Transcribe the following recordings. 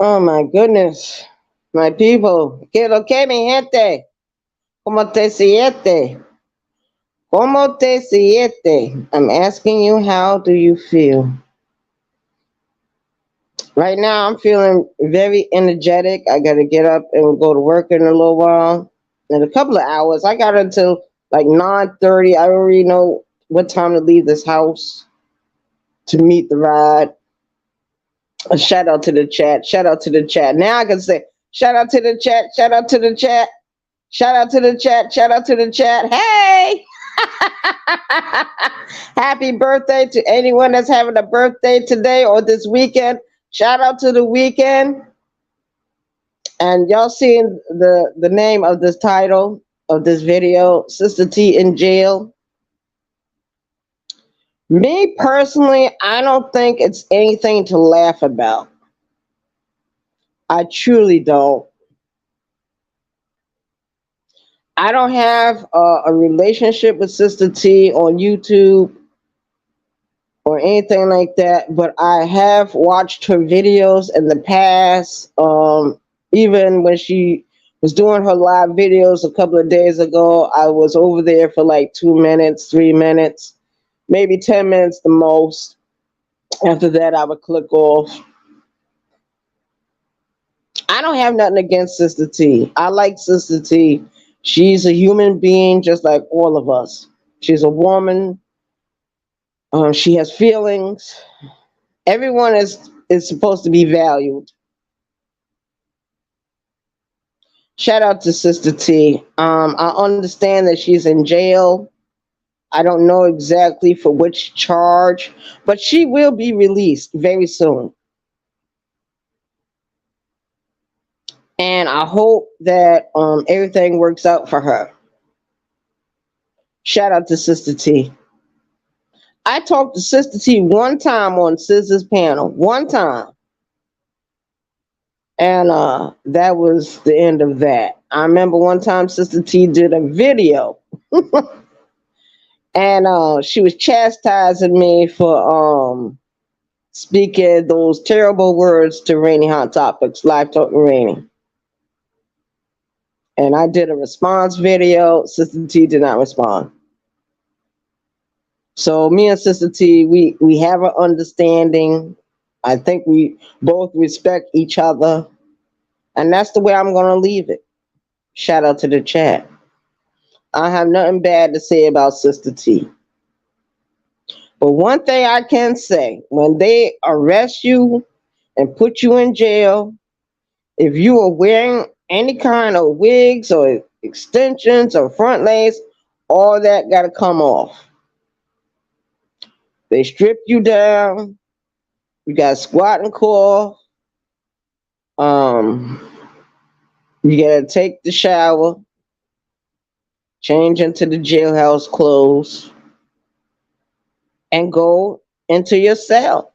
Oh my goodness. My people. ¿Qué lo que mi gente? ¿Cómo te siete? ¿Cómo te siete? I'm asking you, how do you feel? Right now, I'm feeling very energetic. I got to get up and go to work in a little while. In a couple of hours, I got until like 9:30. I already know what time to leave this house to meet the ride. A shout out to the chat. Shout out to the chat. Now I can say, shout out to the chat. Shout out to the chat. Shout out to the chat. Shout out to the chat. Hey! Happy birthday to anyone that's having a birthday today or this weekend. Shout out to the weekend. And y'all seeing the name of this title of this video, Sister T in jail. Me personally, I don't think it's anything to laugh about. I truly don't. I don't have a relationship with Sister T on YouTube or anything like that, but I have watched her videos in the past. Even when she was doing her live videos a couple of days ago, I was over there for like 2 minutes, 3 minutes, maybe 10 minutes the most. After that, I would click off. I don't have nothing against Sister T. I like Sister T. She's a human being just like all of us. She's a woman. She has feelings. Everyone is supposed to be valued. Shout out to Sister T. I understand that she's in jail. I don't know exactly for which charge, but she will be released very soon. And I hope that everything works out for her. Shout out to Sister T. I talked to Sister T one time on Scissor's panel, one time. And that was the end of that. I remember one time Sister T did a video and she was chastising me for speaking those terrible words to Rainy Hot Topics, Live Talk with Rainy. And I did a response video. Sister T did not respond. So me and Sister T, we have an understanding. I think we both respect each other. And that's the way I'm going to leave it. Shout out to the chat. I have nothing bad to say about Sister T. But one thing I can say, when they arrest you and put you in jail, if you are wearing any kind of wigs or extensions or front lace, all that got to come off. They strip you down. You got to squat and cough. You got to take the shower, change into the jailhouse clothes, and go into your cell.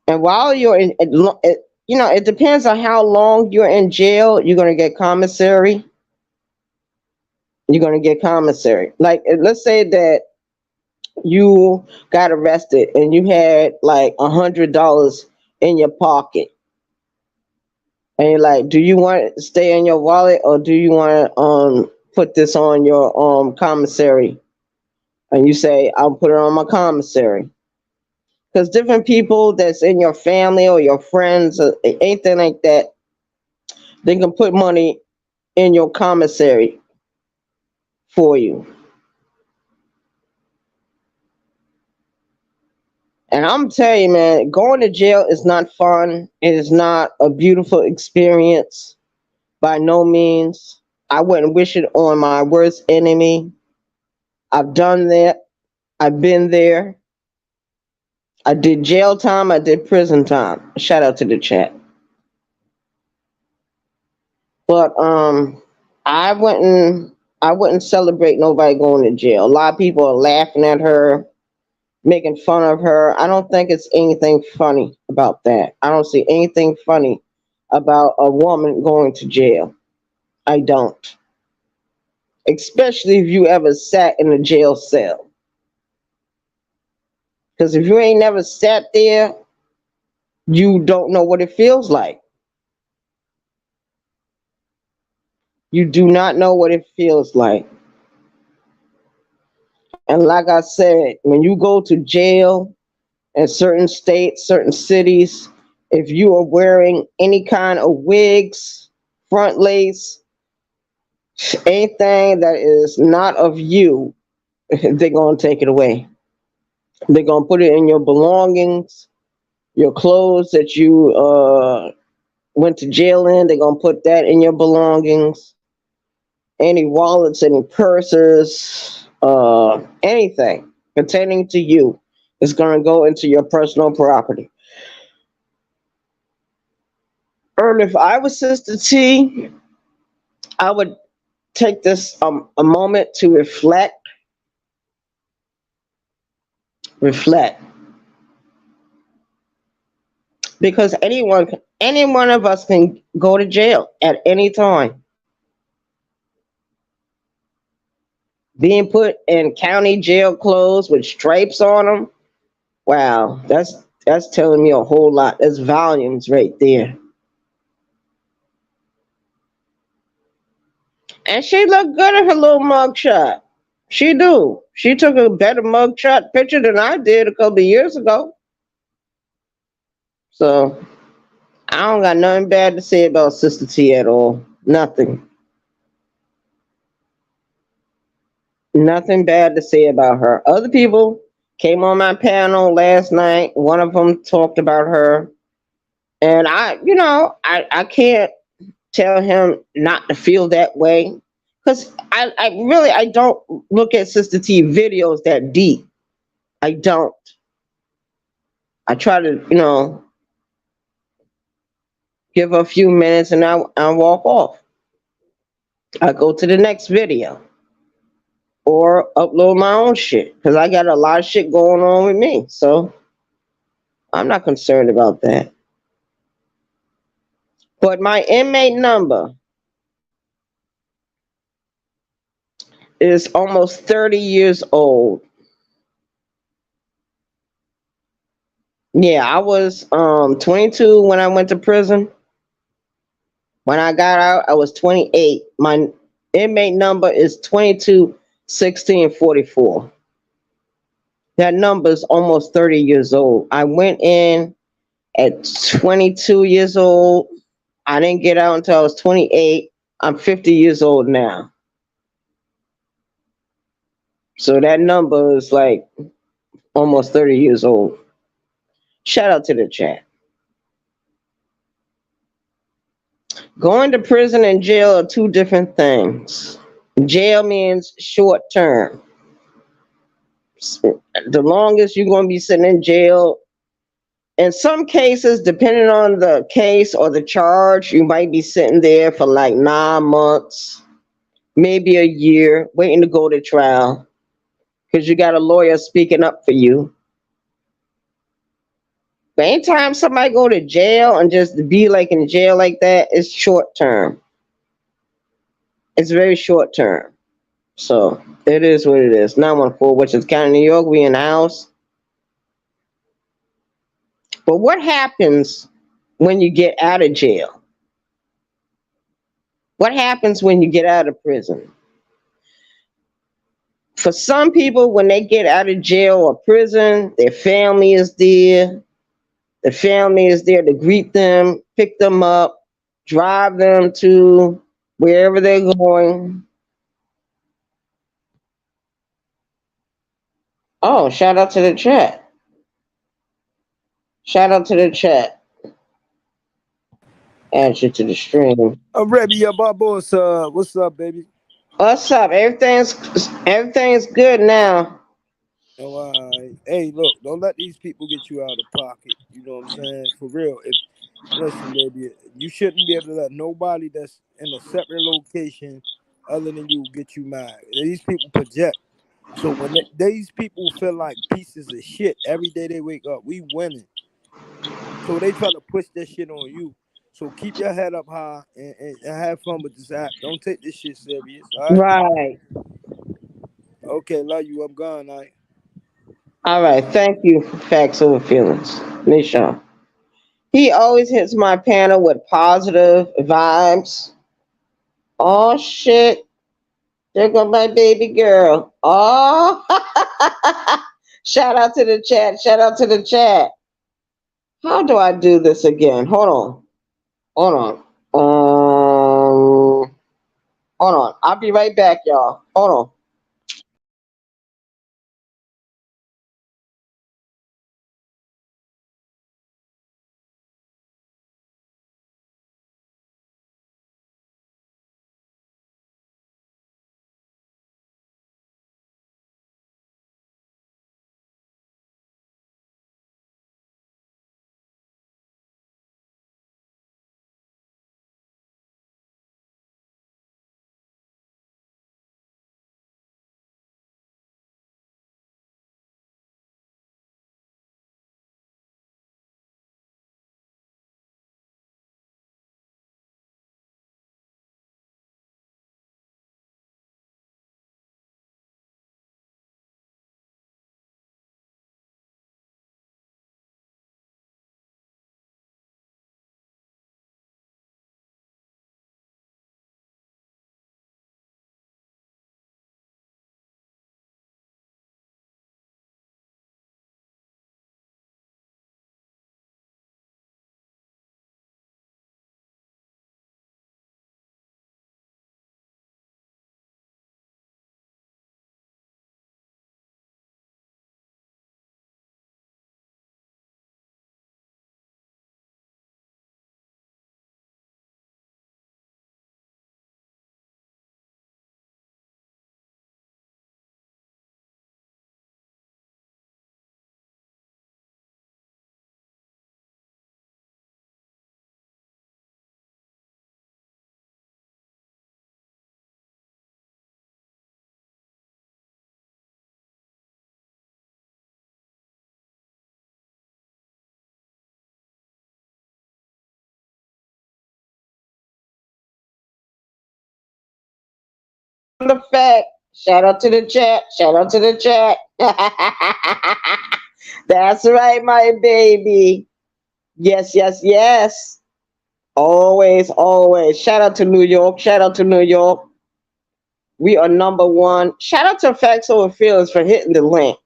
And while you're in, it depends on how long you're in jail. You're gonna get commissary. You're gonna get commissary. Like, let's say that you got arrested and you had like $100 in your pocket, and you're like, do you want it to stay in your wallet or do you want to put this on your commissary? And you say, I'll put it on my commissary. Because different people that's in your family or your friends or anything like that, they can put money in your commissary for you. And I'm telling you, man, going to jail is not fun. It is not a beautiful experience by no means. I wouldn't wish it on my worst enemy. I've done that. I've been there. I did jail time. I did prison time. Shout out to the chat. But I wouldn't celebrate nobody going to jail. A lot of people are laughing at her, making fun of her. I don't think it's anything funny about that. I don't see anything funny about a woman going to jail. I don't. Especially if you ever sat in a jail cell. Because if you ain't never sat there, you don't know what it feels like. You do not know what it feels like. And like I said, when you go to jail in certain states, certain cities, if you are wearing any kind of wigs, front lace, anything that is not of you, they're going to take it away. They're going to put it in your belongings, your clothes that you went to jail in, they're going to put that in your belongings. Any wallets, any purses, anything pertaining to you is going to go into your personal property. Or if I was Sister T, I would take this a moment to reflect, because any one of us can go to jail at any time. Being put in county jail clothes with stripes on them, wow, that's telling me a whole lot. That's volumes right there. And she looked good in her little mugshot. She do. She took a better mugshot picture than I did a couple of years ago. So I don't got nothing bad to say about Sister T at all. Nothing. Nothing bad to say about her. Other people came on my panel last night. One of them talked about her. And I can't tell him not to feel that way. Because I don't look at Sister T videos that deep. I don't. I try to, give her a few minutes and I walk off. I go to the next video or upload my own shit because I got a lot of shit going on with me. So I'm not concerned about that. But my inmate number is almost 30 years old. Yeah, I was 22 when I went to prison. When I got out, I was 28. My inmate number is 221644. That number is almost 30 years old. I went in at 22 years old. I didn't get out until I was 28. I'm 50 years old now. So that number is like almost 30 years old. Shout out to the chat. Going to prison and jail are two different things. Jail means short term. The longest you're going to be sitting in jail, in some cases, depending on the case or the charge, you might be sitting there for like 9 months, maybe a year, waiting to go to trial because you got a lawyer speaking up for you. But anytime somebody go to jail and just be like in jail like that, it's short term. It's very short term. So it is what it is. 914, which is County New York. We in the house. But what happens when you get out of jail? What happens when you get out of prison? For some people, when they get out of jail or prison, their family is there. The family is there to greet them, pick them up, drive them to wherever they're going. Oh, shout out to the chat. Shout out to the chat. Add you to the stream. Arabia Barbosa, what's up, baby? What's up? Everything's good now. Oh, hey, look, don't let these people get you out of pocket. You know what I'm saying? For real. If listen, baby, you shouldn't be able to let nobody that's in a separate location other than you get you mad. These people project. So when these people feel like pieces of shit every day they wake up, we winning. So they try to push that shit on you. So keep your head up high and have fun with this app. Don't take this shit serious, all right? Right. Okay, love you. I'm gone, all right? All right. Thank you for facts over feelings, Misha. He always hits my panel with positive vibes. Oh shit. There go my baby girl. Oh, shout out to the chat. Shout out to the chat. How do I do this again? Hold on. Hold on. Hold on. I'll be right back, y'all. Hold on. The fact. Shout out to the chat. Shout out to the chat. That's right, my baby. Yes, yes, yes. Always, always. Shout out to New York. Shout out to New York. We are number one. Shout out to Facts Over Feelings for hitting the link.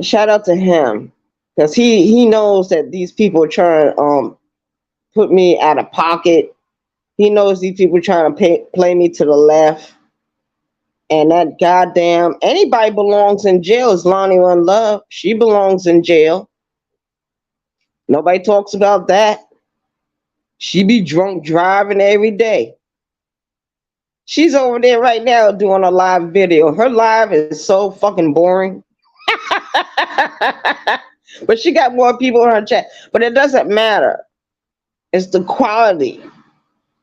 Shout out to him because he knows that these people are trying to put me out of pocket. He knows these people trying to play me to the left. And that goddamn anybody belongs in jail is Lonnie One Love. She belongs in jail. Nobody talks about that. She be drunk driving every day. She's over there right now doing a live video. Her live is so fucking boring. But she got more people in her chat. But it doesn't matter. It's the quality.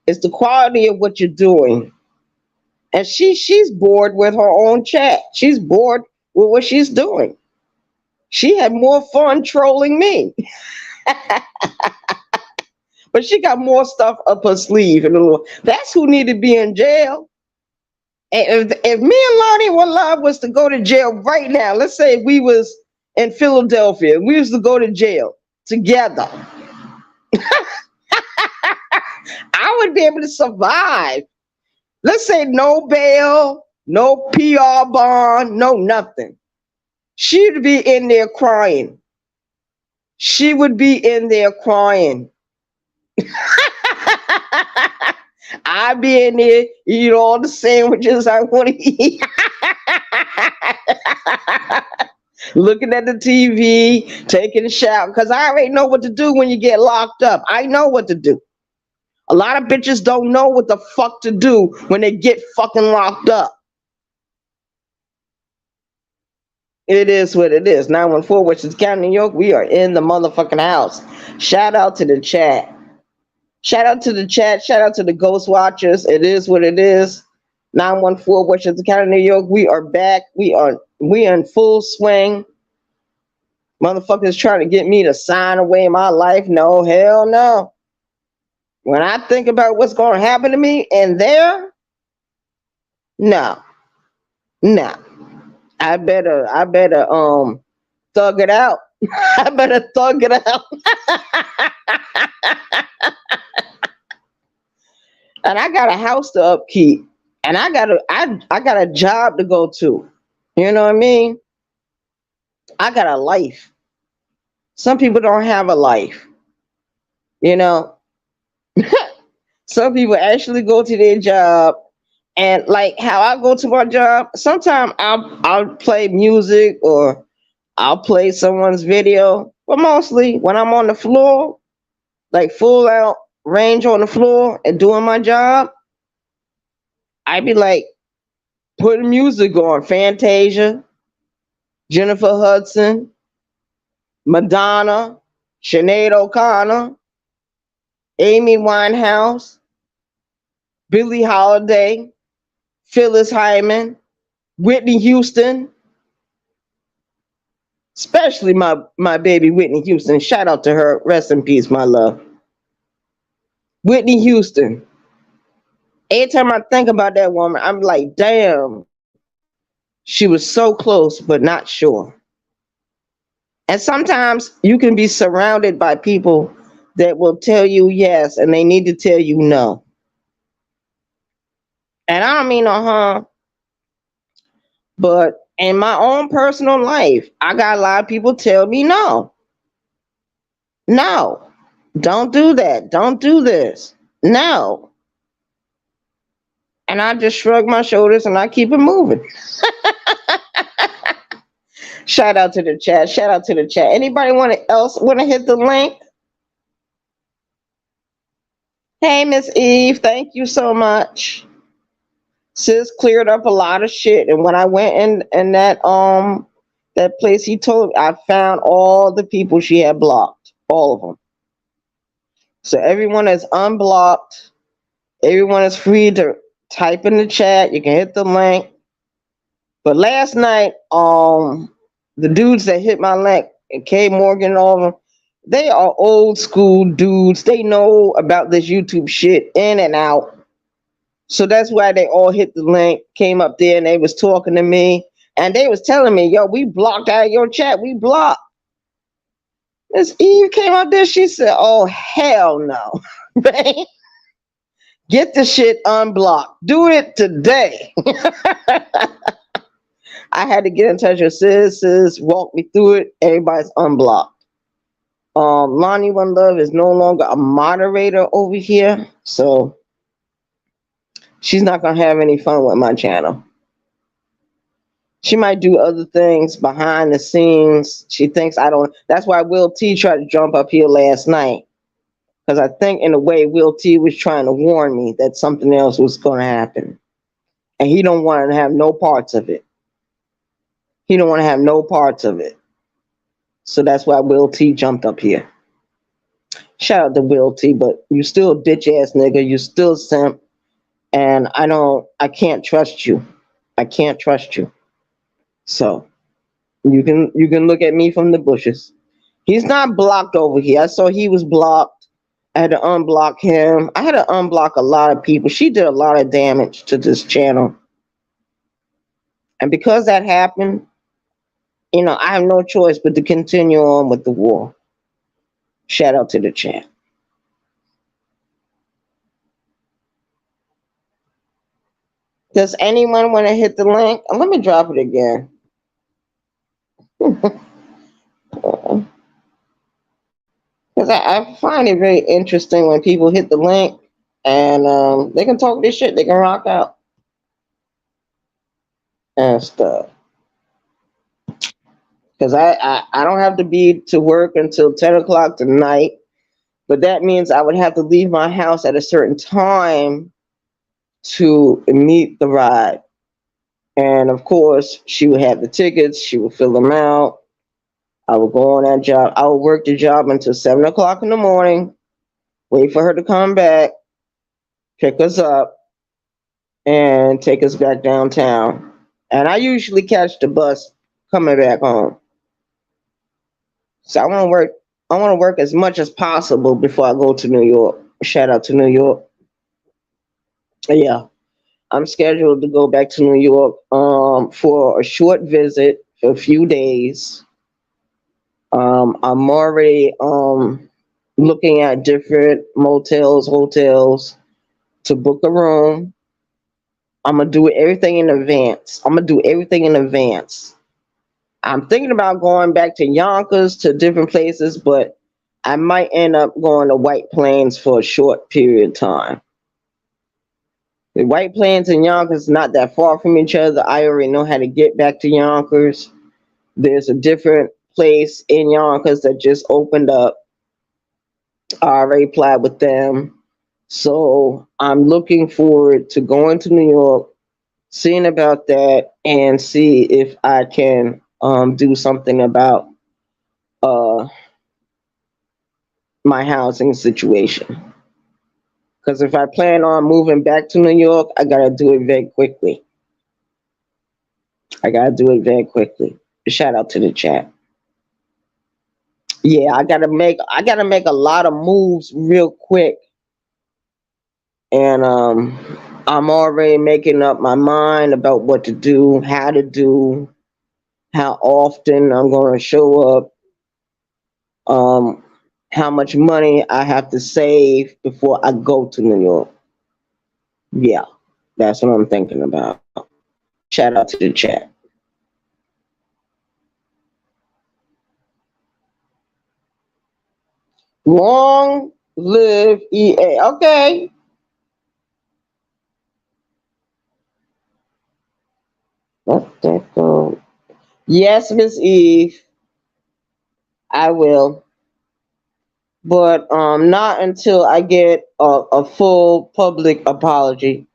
It's the quality of what you're doing. And she's bored with her own chat. She's bored with what she's doing. She had more fun trolling me. But she got more stuff up her sleeve. That's who need to be in jail. And if me and Lonnie One Love was to go to jail right now, let's say we was in Philadelphia, we was to go to jail together, I would be able to survive. Let's say no bail, no PR bond, no nothing. She'd be in there crying. She would be in there crying. I'd be in there eat all the sandwiches I want to eat. Looking at the TV, taking a shower, because I already know what to do when you get locked up. I know what to do. A lot of bitches don't know what the fuck to do when they get fucking locked up. It is what it is. 914 Westchester County, New York. We are in the motherfucking house. Shout out to the chat. Shout out to the chat. Shout out to the Ghost Watchers. It is what it is. 914 Westchester County, New York. We are back. We are in full swing. Motherfuckers trying to get me to sign away my life. No, hell no. When I think about what's going to happen to me in there, no. No. I better thug it out. I better thug it out. And I got a house to upkeep. And I got a job to go to. You know what I mean? I got a life. Some people don't have a life, you know. Some people actually go to their job, and like how I go to my job, sometimes I'll play music or I'll play someone's video, but mostly when I'm on the floor, like full out range on the floor and doing my job, I be like putting music on Fantasia, Jennifer Hudson, Madonna, Sinead O'Connor, Amy Winehouse, Billie Holiday, Phyllis Hyman, Whitney Houston, especially my baby Whitney Houston. Shout out to her. Rest in peace, my love. Whitney Houston. Every time I think about that woman, I'm like, damn, she was so close, but not sure. And sometimes you can be surrounded by people that will tell you yes, and they need to tell you no. And I don't mean no harm, but in my own personal life, I got a lot of people tell me no, no, don't do that, don't do this, no. And I just shrug my shoulders and I keep it moving. Shout out to the chat. Shout out to the chat. Anybody want to hit the link? Hey, Miss Eve, thank you so much. Sis cleared up a lot of shit, and when I went in that place he told me, I found all the people she had blocked, all of them. So everyone is unblocked. Everyone is free to type in the chat. You can hit the link. But last night, the dudes that hit my link, K Morgan and all of them, they are old school dudes. They know about this YouTube shit in and out. So that's why they all hit the link, came up there, and they was talking to me. And they was telling me, yo, we blocked out of your chat. We blocked. Miss Eve came up there. She said, oh, hell no. Get the shit unblocked. Do it today. I had to get in touch with sis. Sis walk me through it. Everybody's unblocked. Lonnie One Love is no longer a moderator over here, so she's not gonna have any fun with my channel. She might do other things behind the scenes. She thinks I don't. That's why Will T tried to jump up here last night, because I think in a way Will T was trying to warn me that something else was going to happen, and he don't want to have no parts of it. He don't want to have no parts of it. So that's why Will T jumped up here. Shout out to Will T, but you still a bitch ass nigga. You still simp, and I can't trust you. I can't trust you. So you can look at me from the bushes. He's not blocked over here. I saw he was blocked. I had to unblock him. I had to unblock a lot of people. She did a lot of damage to this channel. And because that happened, I have no choice but to continue on with the war. Shout out to the chat. Does anyone want to hit the link? Let me drop it again. Because I find it very interesting when people hit the link and they can talk this shit. They can rock out and stuff. Because I don't have to be to work until 10 o'clock tonight. But that means I would have to leave my house at a certain time to meet the ride. And of course, she would have the tickets. She would fill them out. I would go on that job. I would work the job until 7 o'clock in the morning, wait for her to come back, pick us up, and take us back downtown. And I usually catch the bus coming back home. So I want to work as much as possible before I go to New York. Shout out to New York. Yeah. I'm scheduled to go back to New York for a short visit for a few days. I'm already looking at different motels, hotels to book a room. I'm gonna do everything in advance. I'm gonna do everything in advance. I'm thinking about going back to Yonkers to different places, but I might end up going to White Plains for a short period of time. The White Plains and Yonkers not that far from each other. I already know how to get back to Yonkers. There's a different place in Yonkers that just opened up. I already applied with them. So I'm looking forward to going to New York, seeing about that, and see if I can do something about uh, my housing situation. Because if I plan on moving back to New York, I gotta do it very quickly. I gotta do it very quickly. Shout out to the chat. Yeah, I gotta make a lot of moves real quick, and I'm already making up my mind about what to do, how to do, how often I'm gonna show up, um, how much money I have to save before I go to New York. Yeah, that's what I'm thinking about. Shout out to the chat. Long live EA. Okay. Let that go. Yes, Miss Eve, I will. But not until I get a full public apology.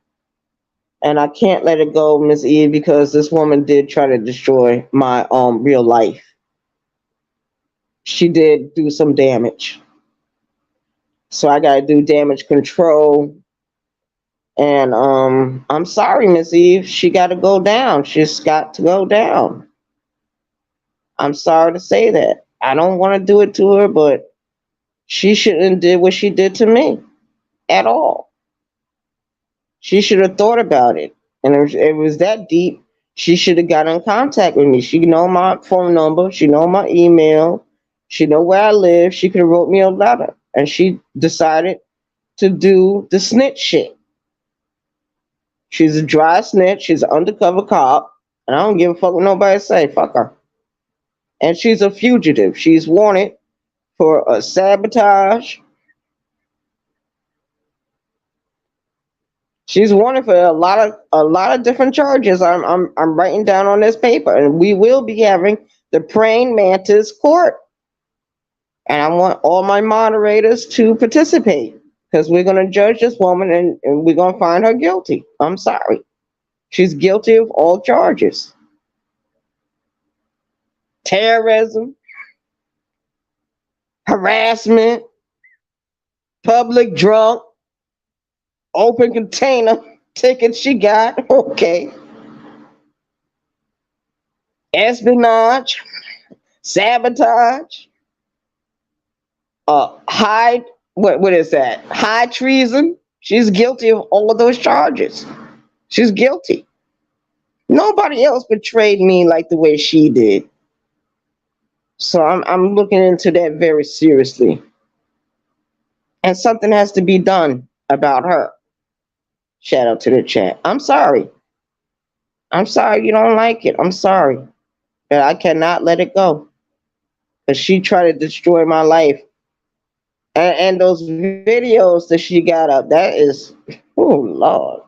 And I can't let it go, Miss Eve, because this woman did try to destroy my real life. She did do some damage. So I gotta do damage control. And I'm sorry, Miss Eve. She gotta go down. She's got to go down. I'm sorry to say that. I don't want to do it to her, but she shouldn't did what she did to me at all. She should have thought about it. And if it was that deep, she should have got in contact with me. She know my phone number. She know my email. She know where I live. She could have wrote me a letter. And she decided to do the snitch shit. She's a dry snitch. She's an undercover cop. And I don't give a fuck what nobody say. Fuck her. And she's a fugitive. She's wanted for a sabotage. She's wanted for a lot of different charges. I'm writing down on this paper, and we will be having the praying mantis court. And I want all my moderators to participate because we're gonna judge this woman and we're gonna find her guilty. I'm sorry. She's guilty of all charges. Terrorism, harassment, public drunk, open container tickets she got. Okay. Espionage, sabotage, high what is that? High treason. She's guilty of all of those charges. She's guilty. Nobody else betrayed me like the way she did. So I'm looking into that very seriously. And something has to be done about her. Shout out to the chat. I'm sorry. I'm sorry you don't like it. I'm sorry. But I cannot let it go. Because she tried to destroy my life. And those videos that she got up, that is, oh Lord,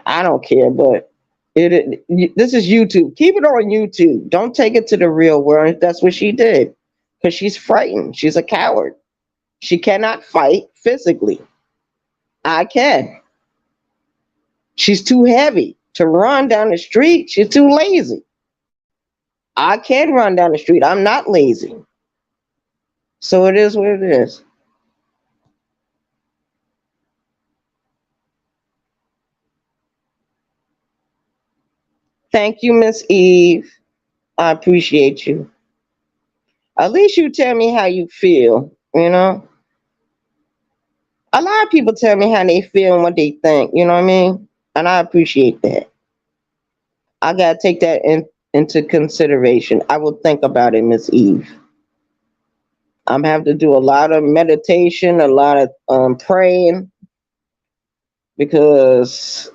I don't care, but this is YouTube. Keep it on YouTube. Don't take it to the real world. That's what she did, because she's frightened. She's a coward. She cannot fight physically. I can. She's too heavy to run down the street. She's too lazy. I can run down the street. I'm not lazy. So it is what it is. Thank you, Miss Eve. I appreciate you. At least you tell me how you feel, you know? A lot of people tell me how they feel and what they think, you know what I mean? and I appreciate that. I gotta take that into consideration. I will think about it, Miss Eve. I'm have to do a lot of meditation, a lot of praying because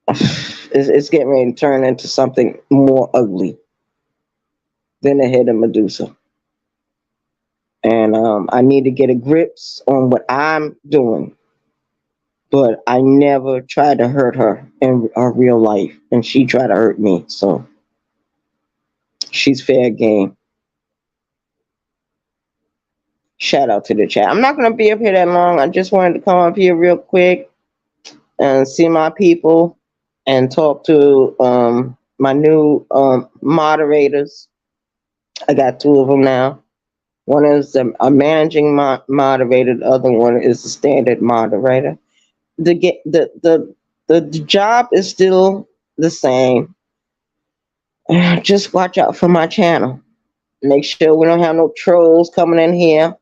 it's getting ready to turn into something more ugly than the head of Medusa. And I need to get a grips on what I'm doing. But I never tried to hurt her in her real life, and she tried to hurt me. So she's fair game. Shout out to the chat. I'm not gonna be up here that long. I just wanted to come up here real quick and see my people and talk to my new moderators. I got two of them now. One is a managing moderator. The other one is the standard moderator. The job is still the same. Just watch out for my channel. Make sure we don't have no trolls coming in here,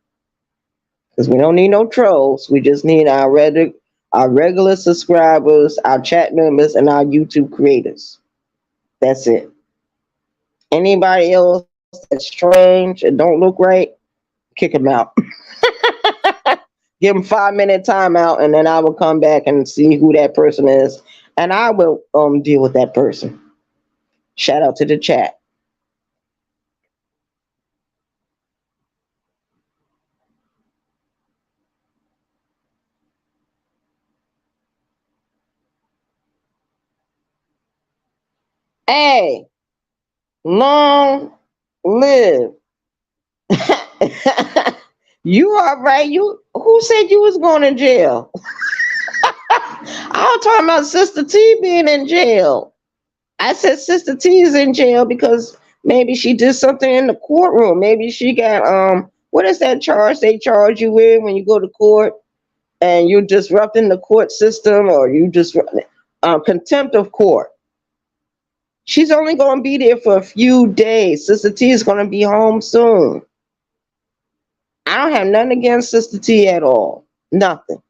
because we don't need no trolls. We just need our regular subscribers, our chat members, and our YouTube creators. That's it. Anybody else that's strange and don't look right, kick them out. Give them 5 minute timeout, and then I will come back and see who that person is, and I will deal with that person. Shout out to the chat. Hey, long live. You all right? You who said you was going to jail? I was talking about Sister T being in jail. I said Sister T is in jail because maybe she did something in the courtroom. Maybe she got what is that charge they charge you with when you go to court and you're disrupting the court system, or you just contempt of court. She's only going to be there for a few days. Sister T is going to be home soon. I don't have nothing against Sister T at all. Nothing.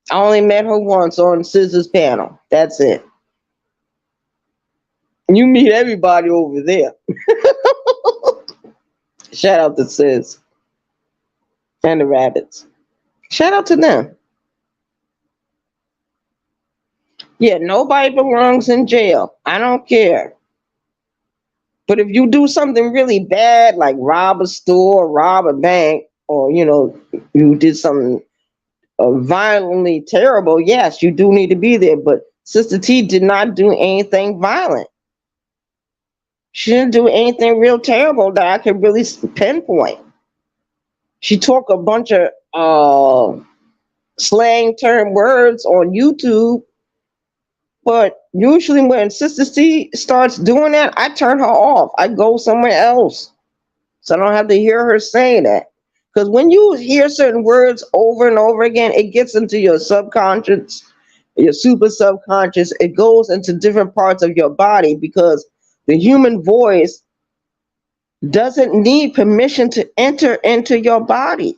I only met her once on Scissor's panel. That's it. You meet everybody over there. Shout out to Sis and the Rabbits. Shout out to them. Yeah, nobody belongs in jail. I don't care. But if you do something really bad, like rob a store, rob a bank, or you did something violently terrible, yes, you do need to be there. But Sister T did not do anything violent. She didn't do anything real terrible that I could really pinpoint. She talked a bunch of slang term words on YouTube, but usually when Sister T starts doing that, I turn her off. I go somewhere else, so I don't have to hear her saying that. Because when you hear certain words over and over again, it gets into your subconscious, your super subconscious. It goes into different parts of your body, because the human voice doesn't need permission to enter into your body.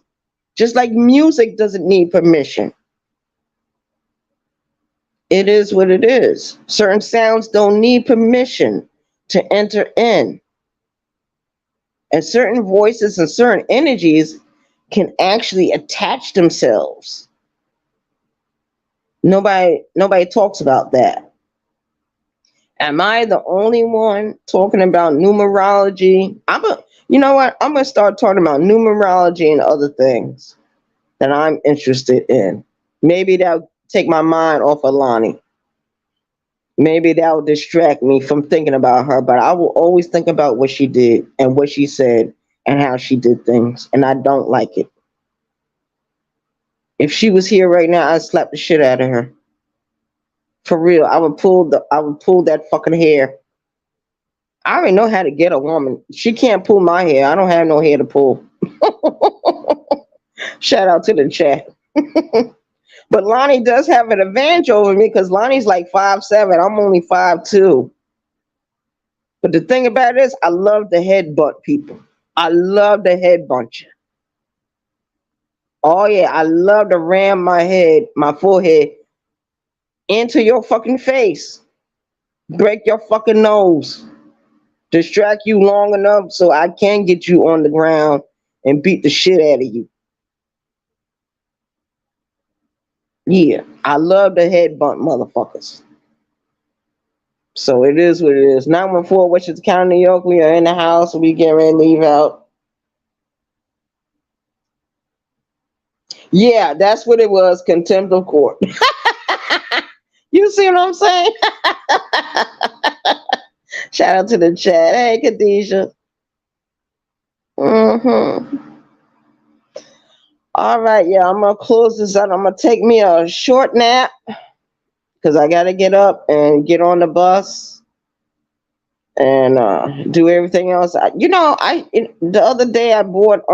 Just like music doesn't need permission. It is what it is. Certain sounds don't need permission to enter in. And certain voices and certain energies can actually attach themselves. Nobody talks about that. Am I the only one talking about numerology? You know what? I'm gonna start talking about numerology and other things that I'm interested in. Maybe that'll take my mind off of Lonnie. Maybe that will distract me from thinking about her, but I will always think about what she did and what she said and how she did things, and I don't like it. If she was here right now, I'd slap the shit out of her. For real, I would pull that fucking hair. I already know how to get a woman. She can't pull my hair. I don't have no hair to pull. Shout out to the chat. But Lonnie does have an advantage over me because Lonnie's like 5'7". I'm only 5'2". But the thing about it is, I love the headbutt people. I love the headbutt you. Oh yeah, I love to ram my forehead into your fucking face, break your fucking nose, distract you long enough so I can get you on the ground and beat the shit out of you. Yeah, I love to headbutt motherfuckers. So it is what it is. 914 Westchester County, New York. We are in the house. We get ready to leave out. Yeah, that's what it was. Contempt of court. You see what I'm saying? Shout out to the chat. Hey, Khadijah. All right, yeah, I'm gonna close this out. I'm gonna take me a short nap because I gotta get up and get on the bus and do everything else. The other day I bought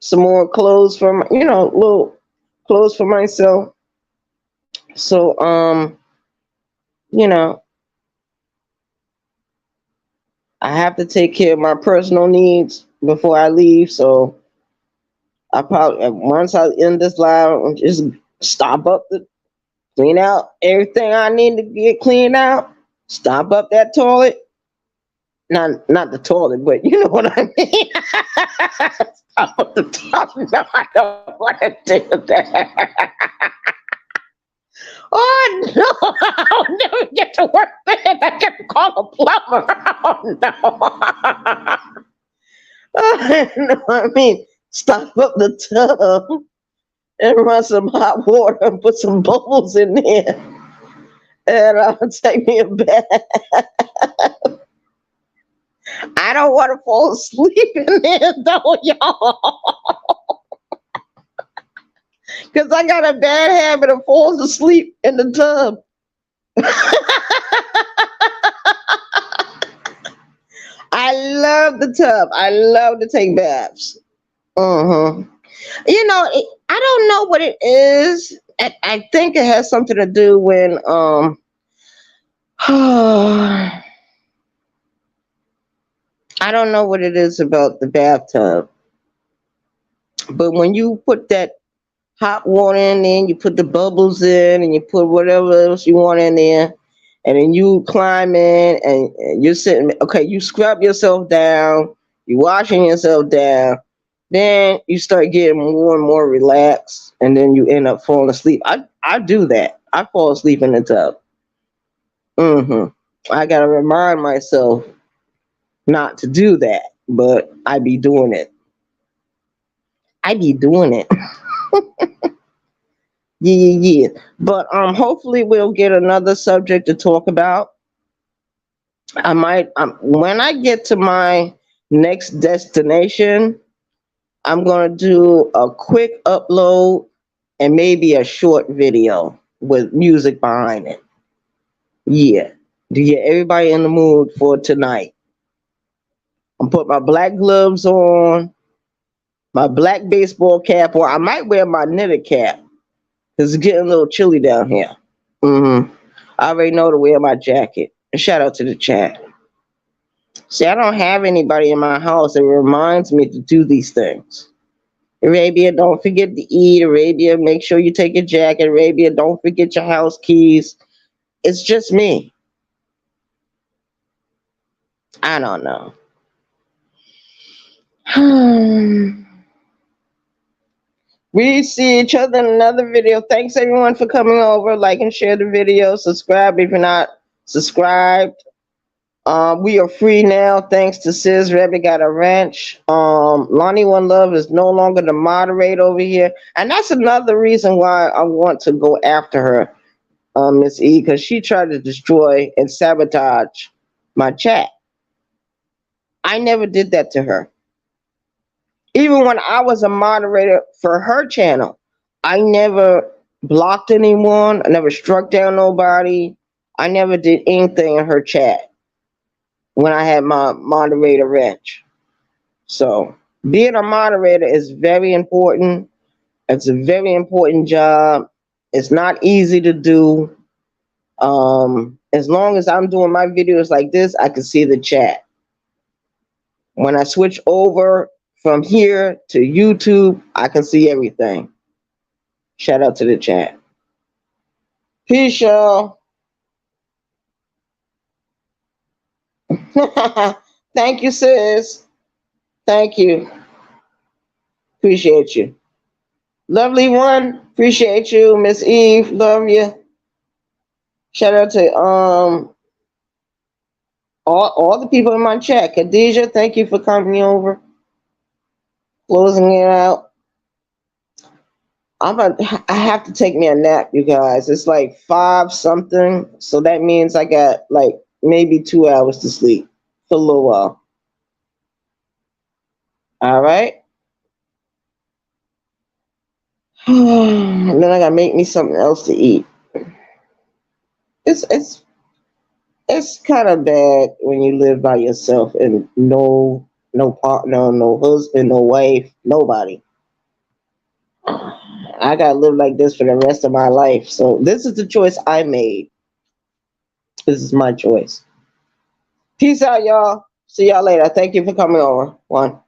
some more clothes for little clothes for myself. So you know, I have to take care of my personal needs before I leave. So I probably once I end this live, I'll just stop up the clean out everything I need to get cleaned out. Stop up that toilet. Not the toilet, but you know what I mean. Stop up the toilet. No, I don't want to do that. Oh no, I'll never get to work there. I get to call a plumber. Oh no. No, I mean, stop up the tub and run some hot water and put some bubbles in there. And I'll take me a bath. I don't want to fall asleep in there though, y'all. Because I got a bad habit of falling asleep in the tub. I love the tub. I love to take baths. Uh-huh. I don't know what it is. I think it has something to do when I don't know what it is about the bathtub. But when you put that hot water in there, and you put the bubbles in, and you put whatever else you want in there, and then you climb in, and you're sitting. Okay, you scrub yourself down, you washing yourself down, then you start getting more and more relaxed, and then you end up falling asleep. I do that. I fall asleep in the tub. I gotta remind myself not to do that, but I be doing it. I be doing it. Yeah. But hopefully we'll get another subject to talk about. I might when I get to my next destination, I'm gonna do a quick upload and maybe a short video with music behind it. Yeah. To get everybody in the mood for tonight. I'm put my black gloves on, my black baseball cap, or I might wear my knitted cap because it's getting a little chilly down here. I already know to wear my jacket. And shout out to the chat. See, I don't have anybody in my house that reminds me to do these things. Arabia, don't forget to eat. Arabia, make sure you take your jacket. Arabia, don't forget your house keys. It's just me. I don't know. We see each other in another video. Thanks everyone for coming over. Like and share the video. Subscribe if you're not subscribed. We are free now thanks to Sis Rebbe got a wrench. Lonnie One Love is no longer the moderator over here. And that's another reason why I want to go after her, Miss E, because she tried to destroy and sabotage my chat. I never did that to her. Even when I was a moderator for her channel, I never blocked anyone. I never struck down nobody. I never did anything in her chat when I had my moderator wrench. So being a moderator is very important. It's a very important job. It's not easy to do. As long as I'm doing my videos like this, I can see the chat. When I switch over from here to YouTube, I can see everything. Shout out to the chat. Peace, y'all. Thank you, sis. Thank you. Appreciate you. Lovely one. Appreciate you, Miss Eve. Love you. Shout out to all the people in my chat. Khadijah, thank you for coming over. Closing it out. I have to take me a nap, you guys. It's like 5 something. So that means I got like maybe 2 hours to sleep for a little while. All right. And then I gotta make me something else to eat. It's kind of bad when you live by yourself and no partner, no husband, no wife, nobody. I gotta live like this for the rest of my life. So this is the choice I made. This is my choice. Peace out, y'all. See y'all later. Thank you for coming over. One.